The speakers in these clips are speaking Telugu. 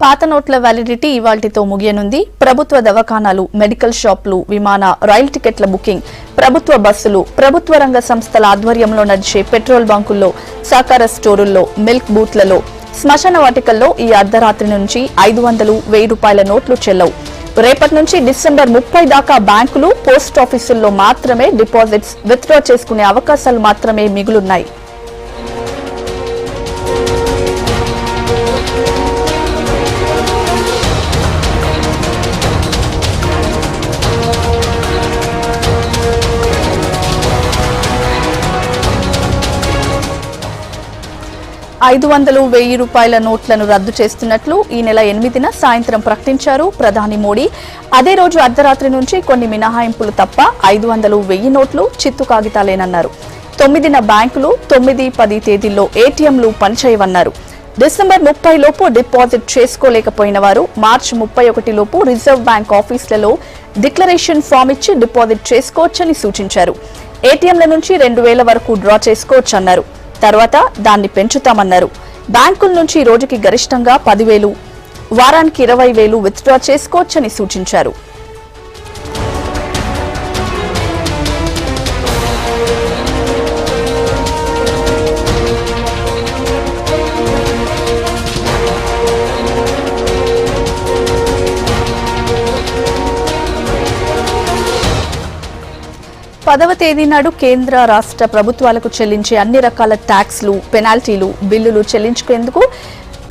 పాత నోట్ల వ్యాలిడిటీ ఇవాల్టితో ముగియనుంది. ప్రభుత్వ దవాఖానాలు, మెడికల్ షాపులు, విమాన, రైలు టికెట్ల బుకింగ్, ప్రభుత్వ బస్సులు, ప్రభుత్వ రంగ సంస్థల ఆధ్వర్యంలో నడిచే పెట్రోల్ బంకుల్లో, సహకార స్టోరుల్లో, మిల్క్ బూత్లలో, శ్మశాన వాటికల్లో ఈ అర్ధరాత్రి నుంచి 500, 1000 రూపాయల నోట్లు చెల్లవు. రేపటి నుంచి డిసెంబర్ 30 దాకా బ్యాంకులు, పోస్ట్ ఆఫీసుల్లో మాత్రమే డిపాజిట్స్ విత్డ్రా చేసుకునే అవకాశాలు మాత్రమే మిగులున్నాయి. $500, 1000 రూపాయల నోట్లను రద్దు చేస్తున్నట్లు ఈ నెల 8న సాయంత్రం ప్రకటించారు ప్రధాని మోడీ. అదే రోజు అర్ధరాత్రి నుంచి కొన్ని మినహాయింపులు తప్ప 500, 1000 నోట్లు చిత్తు కాగితాలేనన్నారు. 9న బ్యాంకులు, 9, 10 తేదీల్లో ఏటీఎంలు పనిచేయవన్నారు. డిసెంబర్ 30 లోపు డిపాజిట్ చేసుకోలేకపోయిన వారు మార్చి 31 లోపు రిజర్వ్ బ్యాంక్ ఆఫీసులలో డిక్లరేషన్ ఫామ్ ఇచ్చి డిపాజిట్ చేసుకోవచ్చని సూచించారు. ఏటీఎంల నుంచి 2000 వరకు డ్రా చేసుకోవచ్చన్నారు. తర్వాత దాన్ని పెంచుతామన్నారు. బ్యాంకుల నుంచి రోజుకి గరిష్టంగా 10,000, వారానికి 20,000 విత్డ్రా చేసుకోవచ్చని సూచించారు. పదవ తేదీ నాడు కేంద్ర, రాష్ట్ర ప్రభుత్వాలకు చెల్లించే అన్ని రకాల ట్యాక్స్లు, పెనాల్టీలు, బిల్లులు చెల్లించుకునేందుకు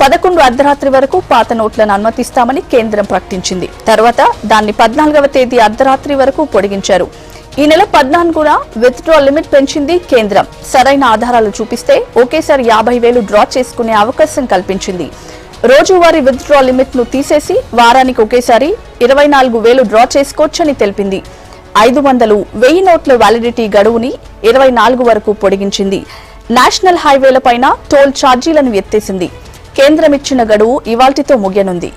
11 అర్ధరాత్రి వరకు పాత నోట్లను అనుమతిస్తామని కేంద్రం ప్రకటించింది. తర్వాత దాన్ని 14వ తేదీ అర్ధరాత్రి వరకు పొడిగించారు. ఈ నెల 14న విత్డ్రా లిమిట్ పెంచింది కేంద్రం. సరైన ఆధారాలు చూపిస్తే ఒకేసారి 50,000 డ్రా చేసుకునే అవకాశం కల్పించింది. రోజువారీ విత్డ్రా లిమిట్ ను తీసేసి వారానికి ఒకేసారి 24,000 డ్రా చేసుకోవచ్చని తెలిపింది. 500, 1000 నోట్ల వ్యాలిడిటీ గడువుని 24 వరకు పొడిగించింది. నేషనల్ హైవేలపైన టోల్ ఛార్జీలను ఎత్తేసింది. కేంద్రం ఇచ్చిన గడువు ఇవాల్టితో ముగియనుంది.